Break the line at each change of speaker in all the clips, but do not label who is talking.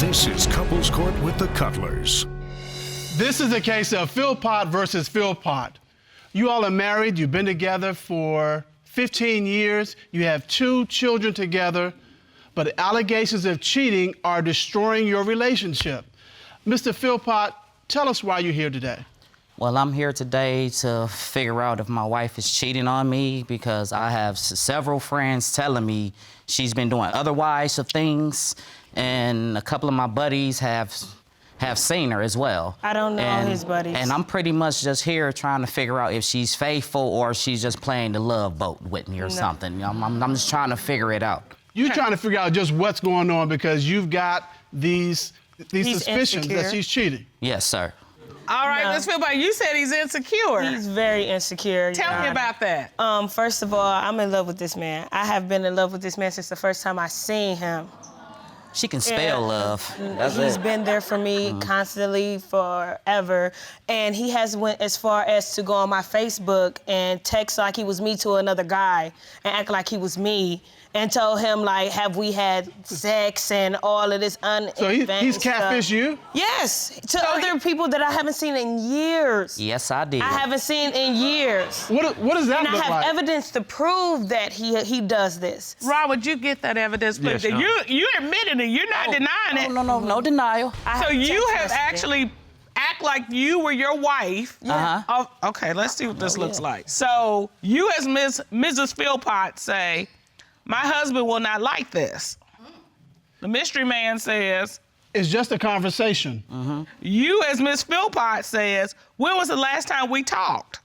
This is Couples Court with the Cutlers.
This is a case of PHILPOTT versus PHILPOTT. You all are married, you've been together for 15 years, you have 2 children together, but allegations of cheating are destroying your relationship. Mr. PHILPOTT, tell us why you're here today.
Well, I'm here today to figure out if my wife is cheating on me because I have several friends telling me she's been doing otherwise of things, and a couple of my buddies have seen her as well.
I don't know his buddies.
And I'm pretty much just here trying to figure out if she's faithful or she's just playing the love boat with me or something. I'm just trying to figure it out.
You're trying to figure out just what's going on because you've got these suspicions that she's cheating.
Yes, sir.
All right, Ms. PHILPOTT, you said he's insecure.
He's very insecure.
Tell me about that.
First of all, I'm in love with this man. I have been in love with this man since the first time I seen him.
She can spell love.
He's been there for me constantly, forever. And he has went as far as to go on my Facebook and text like he was me to another guy and act like he was me and told him, like, have we had sex and all of this
So he's catfished you?
Yes, to other people that I haven't seen in years.
Yes, I did.
I haven't seen in years.
What does that
and
look like?
And I have evidence to prove that he does this.
Rob, would you get that evidence, please?
Yes,
you admitted it. You're not denying it.
No denial.
So you have actually act like you were your wife.
Yeah.
Oh, okay, let's see what this looks like. So you as Mrs. PHILPOTT say, my husband will not like this. The mystery man says,
it's just a conversation.
You as Miss PHILPOTT says, when was the last time we talked?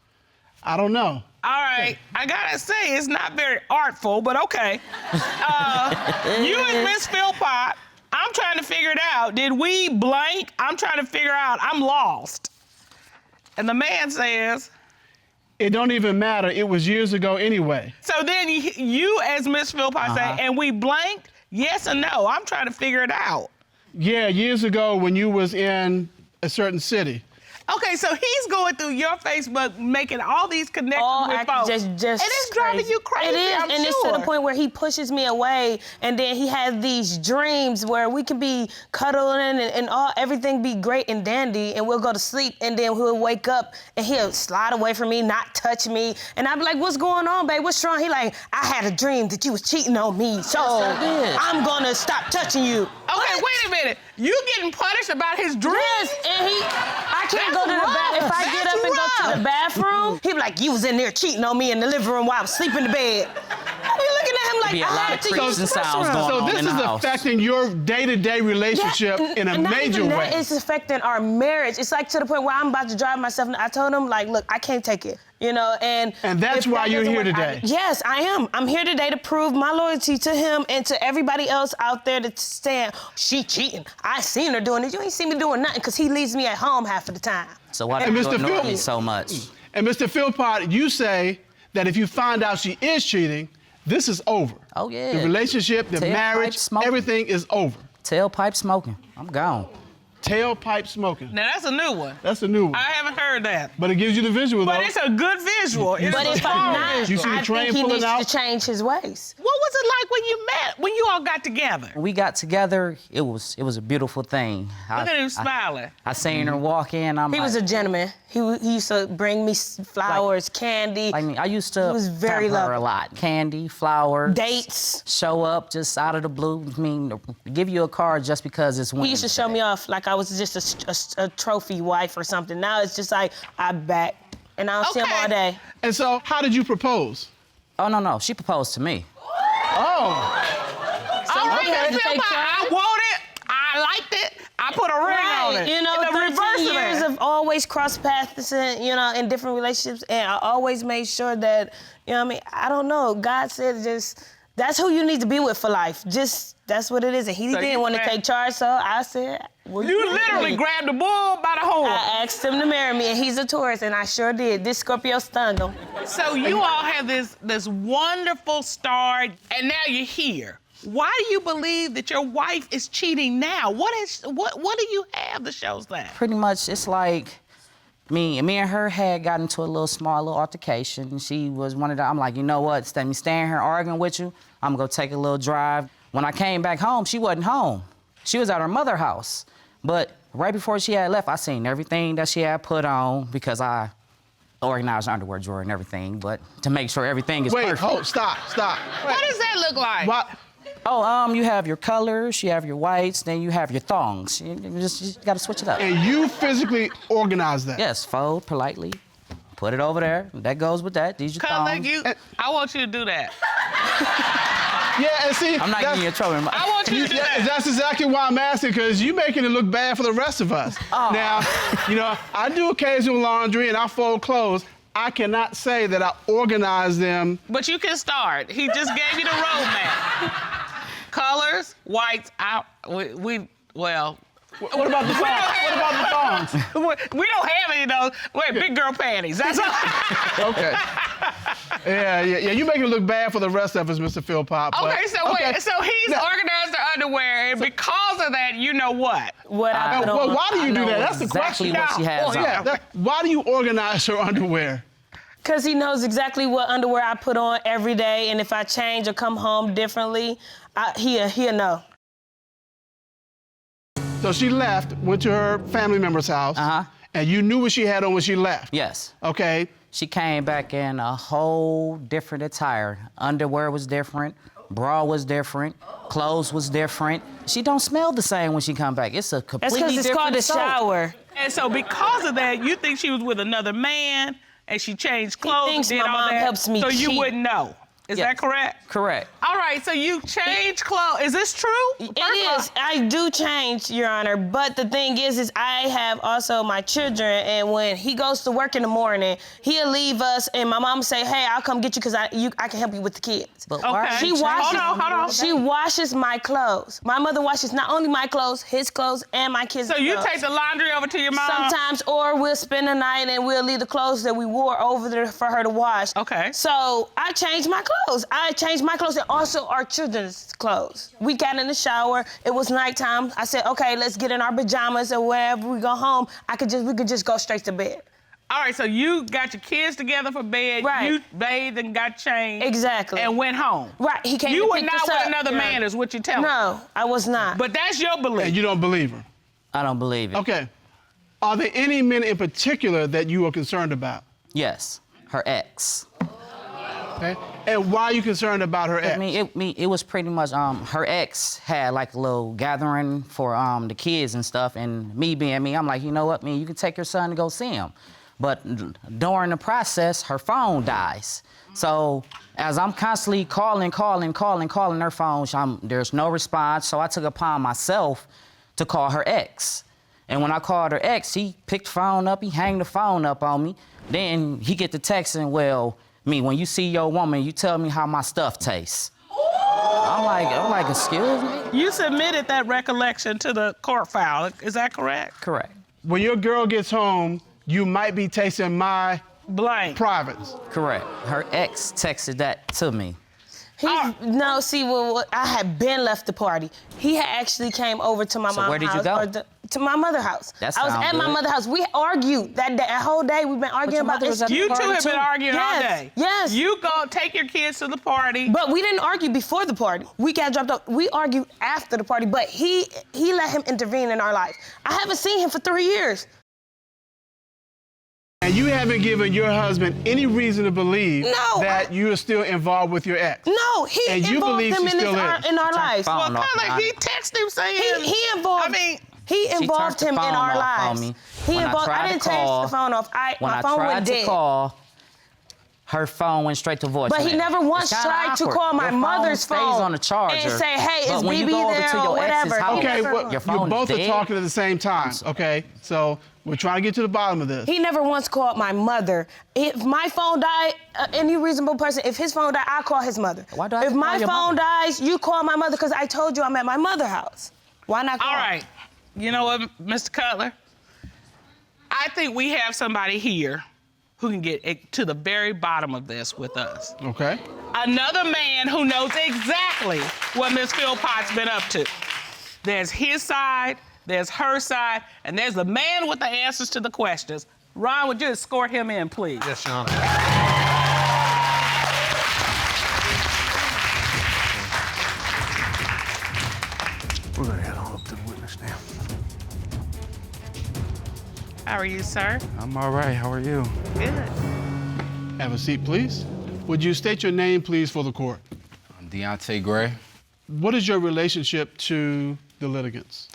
I don't know.
All right, I gotta say, it's not very artful, but okay. You as Miss PHILPOTT, I'm trying to figure it out. Did we blank? I'm trying to figure out, I'm lost. And the man says,
it don't even matter. It was years ago anyway.
so then you as Miss PHILPOTT say, and we blanked? Yes or no? I'm trying to figure it out.
Yeah, years ago when you was in a certain city.
Okay, so he's going through your Facebook, making all these connections with folks.
Just
and it's driving you crazy,
It is,
I'm
and it's to the point where he pushes me away, and then he has these dreams where we can be cuddling and everything be great and dandy, and we'll go to sleep, and then he'll wake up, and he'll slide away from me, not touch me, and I'll be like, what's going on, babe? What's wrong? He like, I had a dream that you was cheating on me, so I'm gonna stop touching you.
Okay, wait a minute. You getting punished about his dreams?
Yes, and I can't go to the bathroom. If I get up and go to the bathroom, he be like, you was in there cheating on me in the living room while I was sleeping in the bed. I be looking at him like,
Be a lot of creaks and sounds going
So
on
this
in the
is
house.
affecting your day-to-day relationship in a major way.
It's affecting our marriage. It's like to the point where I'm about to drive myself. I told him, like, look, I can't take it. You know, and
that's why you're here today.
Yes, I am. I'm here today to prove my loyalty to him and to everybody else out there that's saying, she cheating. I seen her doing it. You ain't seen me doing nothing because he leaves me at home half of the time.
So why do you ignore me so much?
And Mr. PHILPOTT, you say that if you find out she is cheating, this is over.
Oh, yeah.
The relationship, the marriage, everything is over.
Tailpipe smoking. I'm gone.
Tailpipe smoking.
Now, that's a new one.
That's a new one.
I haven't heard that.
But it gives you the visual, though.
But it's a good visual.
But if I'm not,
You see the
I
train
think he
pulling
needs
out?
to change his ways.
What was it like when you met, when you all got together?
When we got together, it was a beautiful thing.
Look at him smiling.
I seen her walk in.
He was a gentleman. He used to bring me flowers, candy.
I mean, I used to
He was very
pamper her
loving.
a lot. Candy, flowers.
Dates.
Show up just out of the blue. I mean, give you a card just because it's Wednesday.
He used to show me off like I was just a trophy wife or something. Now it's just like, I'm back, and I don't see him all day.
And so, how did you propose?
Oh, no. She proposed to me.
Oh.
All right,
had to
Miss
take
PHILPOTT, I
time.
want it. I liked it. I put a ring on it.
You know,
And the
13
reverse of
years
that.
of always cross paths and, you know, in different relationships, and I always made sure that, you know what I mean, I don't know, God said just, that's who you need to be with for life. Just, that's what it is. And he didn't want to take charge, so I said, well,
You literally grabbed the bull by the horn.
I asked him to marry me, and he's a Taurus, and I sure did. This Scorpio stunned him.
So you all have this wonderful start, and now you're here. Why do you believe that your wife is cheating now? What do you have that shows that?
Pretty much, it's like me and her had gotten into a small little altercation. She was one of the, I'm like, you know what, instead of me staying here arguing with you, I'm gonna go take a little drive. When I came back home, she wasn't home. She was at her mother's house. But right before she had left, I seen everything that she had put on because I organized her underwear drawer and everything, but to make sure everything is perfect.
Wait, stop.
What does that look like?
What?
Oh, you have your colors, you have your whites, then you have your thongs. You just gotta switch it up.
And you physically organize that?
Yes, fold politely, put it over there. That goes with that. These are
Cutler,
thongs.
I want you to do that.
Yeah, and see,
I'm not getting you in trouble.
I want you to do that.
That's exactly why I'm asking, because you're making it look bad for the rest of us.
Oh.
Now, you know, I do occasional laundry and I fold clothes. I cannot say that I organize them.
But you can start. He just gave you the roadmap. Colors, whites, out. Well.
What about the thongs?
We don't have any of those. Wait, big girl panties. That's all.
Okay. Yeah. You make it look bad for the rest of us, Mr. Philpott.
Okay, so he's
Now-
organized the underwear, and because of that, you know what?
What I put
Well,
on.
why do you
I
do
know
that? That's the
exactly
question.
what she has on.
Yeah, why do you organize her underwear?
Because he knows exactly what underwear I put on every day, and if I change or come home differently, he'll know.
So she left, went to her family member's house, and you knew what she had on when she left?
Yes.
Okay.
She came back in a whole different attire. Underwear was different, bra was different, clothes was different. She don't smell the same when she come back. It's a
That's
completely
because
different
it's called a
soap.
shower.
And so because of that, you think she was with another man, and she changed clothes and
thinks
did
my
all
mom
that,
helps me
so you
cheat.
wouldn't know. Is
Yes.
that correct?
Correct.
All right, so you changed clothes. Is this true?
It is. I do change, Your Honor. But the thing is I have also my children, and when he goes to work in the morning, he'll leave us, and my mom say, "Hey, I'll come get you because I can help you with the kids."
But why
Okay.
are
She
you
washes.
changing
Hold on.
She washes my clothes. My mother washes not only my clothes, his clothes, and my kids'
So you
clothes.
take the laundry over to your mom?
Sometimes, or we'll spend the night and we'll leave the clothes that we wore over there for her to wash.
Okay.
So I changed my clothes. I changed my clothes and also our children's clothes. We got in the shower. It was nighttime. I said, okay, let's get in our pajamas, and wherever we go home, we could just go straight to bed.
All right, so you got your kids together for bed.
Right.
You bathed and got changed.
Exactly.
And went home.
Right. He came
You
to
were
pick
not
us
with
up.
another man, is what you're telling me.
No, I was not.
But that's your belief.
And you don't believe her?
I don't believe it.
Okay. Are there any men in particular that you are concerned about?
Yes, her ex.
Okay. And why are you concerned about her ex?
It was pretty much her ex had like a little gathering for the kids and stuff, and me being me, I'm like, you know what, you can take your son to go see him. But during the process, her phone dies. So as I'm constantly calling her phone, there's no response. So I took upon myself to call her ex. And when I called her ex, he picked the phone up, he hung the phone up on me. Then he get to texting, well, when you see your woman, you tell me how my stuff tastes. I'm like, excuse me?
You submitted that recollection to the court file. Is that correct?
Correct.
When your girl gets home, you might be tasting my
Blank.
privates.
Correct. Her ex texted that to me.
No, see, I had been left the party. He had actually came over to my mom's house.
where did you go?
To my mother's house.
That
I was
sound
at my
good.
mother's house. We argued that whole day. We've been arguing
your
about
mother was
this.
at the
You two
party
have been
too?
arguing all
Yes,
day.
yes.
You go take your kids to the party.
But we didn't argue before the party. We got dropped off. We argued after the party, but he let him intervene in our life. I haven't seen him for 3 years.
And you haven't given your husband any reason to believe that you are still involved with your ex.
No, he
And you
involved
believe
him
she still is.
in our lives.
phone
Well,
off,
kind of,
man.
he texted him saying.
He involved. He
She
involved
turned
him
the
in
phone
our
off on
lives.
me.
He
When I
involved.
tried
I
to
didn't change
call-
the phone off.
When
My
I
phone
tried
went
to
dead.
call, her phone went straight to voicemail.
But he never once
It's kinda
tried to
awkward.
call my
Your phone
mother's
stays
phone
on the charger.
and say, "Hey,
But
is
when you
BB
go over
there
to
or
your
whatever?"
ex's house,
Okay,
your
well, you
phone
both
is
are
dead.
talking at the same time, okay? So we're trying to get to the bottom of this.
He never once called my mother. If my phone died, any reasonable person, if his phone died, I call his mother.
Why do I have
If
to
my
call your
phone
mother?
dies, you call my mother because I told you I'm at my mother's house. Why not call?
All right. You know what, Mr. Cutler? I think we have somebody here who can get to the very bottom of this with us.
Okay.
Another man who knows exactly what Miss Philpott's been up to. There's his side, there's her side, and there's the man with the answers to the questions. Ron, would you escort him in, please?
Yes, Your Honor.
We're gonna head on up to the
How are you, sir?
I'm all right. How are you?
Good.
Have a seat, please. Would you state your name, please, for the court?
I'm Deontay Gray.
What is your relationship to the litigants?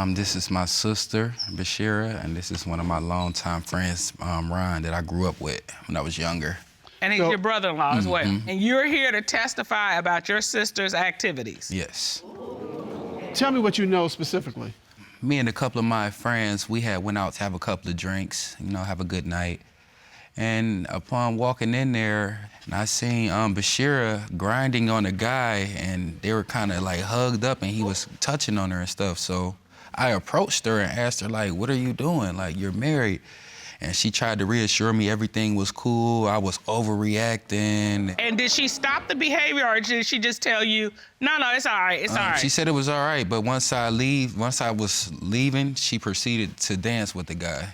This is my sister, Bashira, and this is one of my longtime friends, Ron, that I grew up with when I was younger.
And he's your brother-in-law as well. And you're here to testify about your sister's activities.
Yes.
Tell me what you know specifically.
Me and a couple of my friends, we had went out to have a couple of drinks, you know, have a good night. And upon walking in there, I seen Bashira grinding on a guy, and they were kind of like hugged up, and he was touching on her and stuff. So I approached her and asked her, like, what are you doing? Like, you're married. And she tried to reassure me everything was cool. I was overreacting.
And did she stop the behavior, or did she just tell you, no, it's all right, it's all right?
She said it was all right, but once I was leaving, she proceeded to dance with the guy.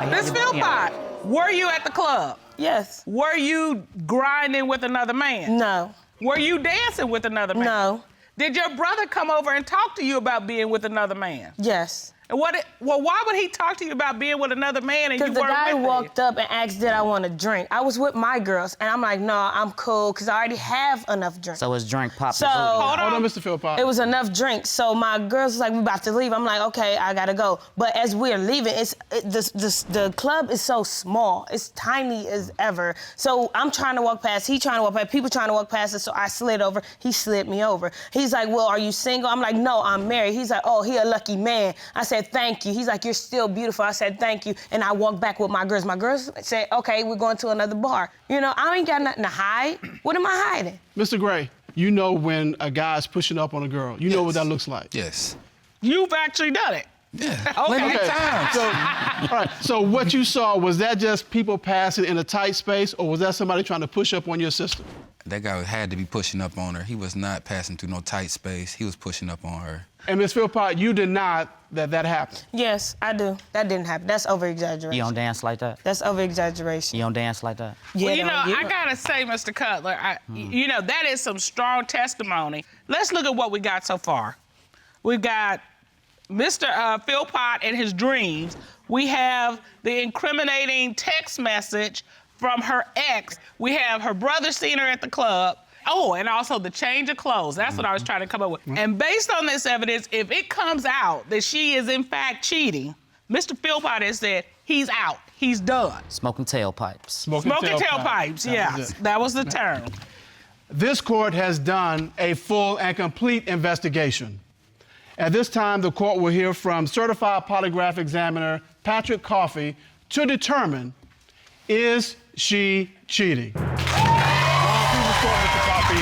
Miss Philpott, were you at the club?
Yes.
Were you grinding with another man?
No.
Were you dancing with another man?
No.
Did your brother come over and talk to you about being with another man?
Yes.
And why would he talk to you about being with another man and you weren't with him?
Because the guy walked up and asked, did I want to drink? I was with my girls, and I'm like, no, I'm cool, because I already have enough drink.
So it's drink pop.
So,
Hold on, Mr. Philpott.
It was enough drinks. So my girls was like, we about to leave. I'm like, okay, I gotta go. But as we're leaving, the club is so small. It's tiny as ever. So I'm trying to walk past, he trying to walk past, people trying to walk past us, so I slid over, he slid me over. He's like, well, are you single? I'm like, no, I'm married. He's like, oh, he a lucky man. I said, thank you. He's like, you're still beautiful. I said, thank you. And I walked back with my girls. My girls said, okay, we're going to another bar. You know, I ain't got nothing to hide. What am I hiding?
Mr. Gray, you know when a guy's pushing up on a girl. You know what that looks like.
Yes.
You've actually done it.
Yeah.
Okay.
Times.
So, all right, so what you saw, was that just people passing in a tight space, or was that somebody trying to push up on your sister?
That guy had to be pushing up on her. He was not passing through no tight space. He was pushing up on her.
And Ms. Philpott, you deny that happened?
Yes, I do. That didn't happen. That's over-exaggeration.
You don't dance like that?
That's over-exaggeration.
You don't dance like that?
Yeah,
Well, you know, I gotta say, Mr. Cutler, you know, that is some strong testimony. Let's look at what we got so far. We've got Mr. Philpott and his dreams. We have the incriminating text message from her ex. We have her brother seeing her at the club. Oh, and also the change of clothes. That's what I was trying to come up with. And based on this evidence, if it comes out that she is in fact cheating, Mr. Philpott has said he's out, he's done.
Smoking tailpipes.
Smoking
tailpipes, yes, that was the term.
This court has done a full and complete investigation. At this time, the court will hear from certified polygraph examiner Patrick Coffey to determine, is she cheating? Mr. Coffey in.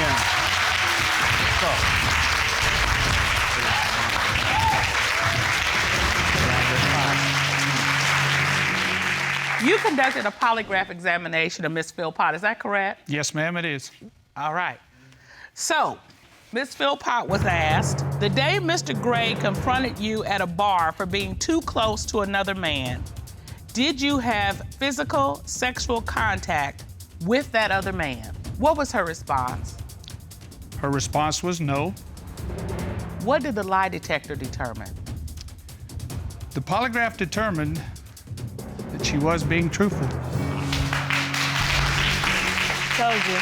You conducted a polygraph examination of Miss Philpott, is that correct?
Yes, ma'am, it is.
All right. So, Miss Philpott was asked, the day Mr. Gray confronted you at a bar for being too close to another man, did you have physical, sexual contact with that other man? What was her response?
Her response was no.
What did the lie detector determine?
The polygraph determined that she was being truthful.
Told you.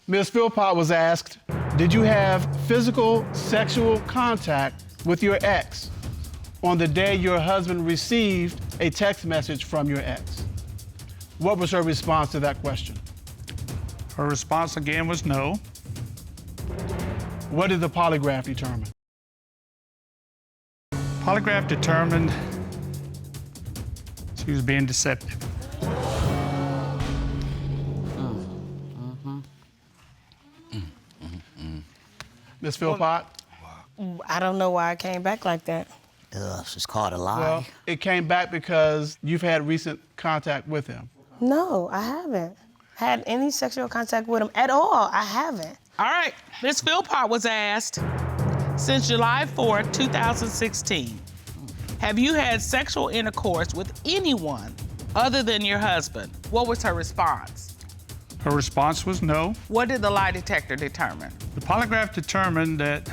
Ms. Philpott was asked, did you have physical, sexual contact with your ex on the day your husband received a text message from your ex? What was her response to that question?
Her response again was no.
What did the polygraph determine?
Polygraph determined she was being deceptive.
Ms. Philpott?
I don't know why I came back like that.
Ugh, it's called a lie.
Well, it came back because you've had recent contact with him.
No, I haven't had any sexual contact with him at all. I haven't.
All right, Miss Philpott was asked, since July 4th, 2016, have you had sexual intercourse with anyone other than your husband? What was her response?
Her response was no.
What did the lie detector determine?
The polygraph determined that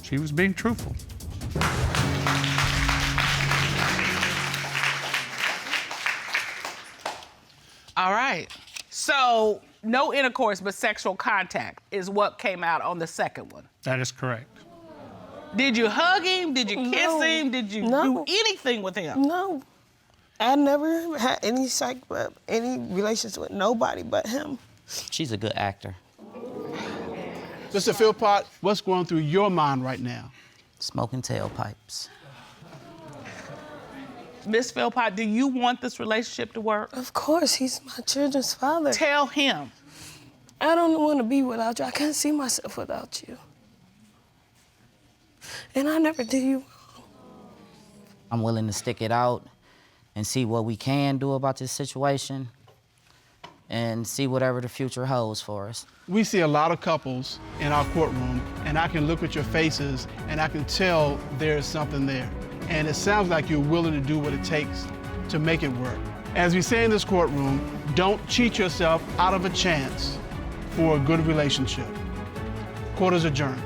she was being truthful.
All right. So no intercourse but sexual contact is what came out on the second one.
That is correct.
Did you hug him? Did you kiss
No.
him? Did you
No.
do anything with him?
No. I never had any relations with nobody but him.
She's a good actor.
Mr. Philpott, what's going through your mind right now?
Smoking tailpipes.
Miss Philpott, do you want this relationship to work?
Of course, he's my children's father.
Tell him.
I don't want to be without you. I can't see myself without you. And I never did you wrong.
I'm willing to stick it out and see what we can do about this situation and see whatever the future holds for us.
We see a lot of couples in our courtroom, and I can look at your faces and I can tell there's something there. And it sounds like you're willing to do what it takes to make it work. As we say in this courtroom, don't cheat yourself out of a chance for a good relationship. Court is adjourned.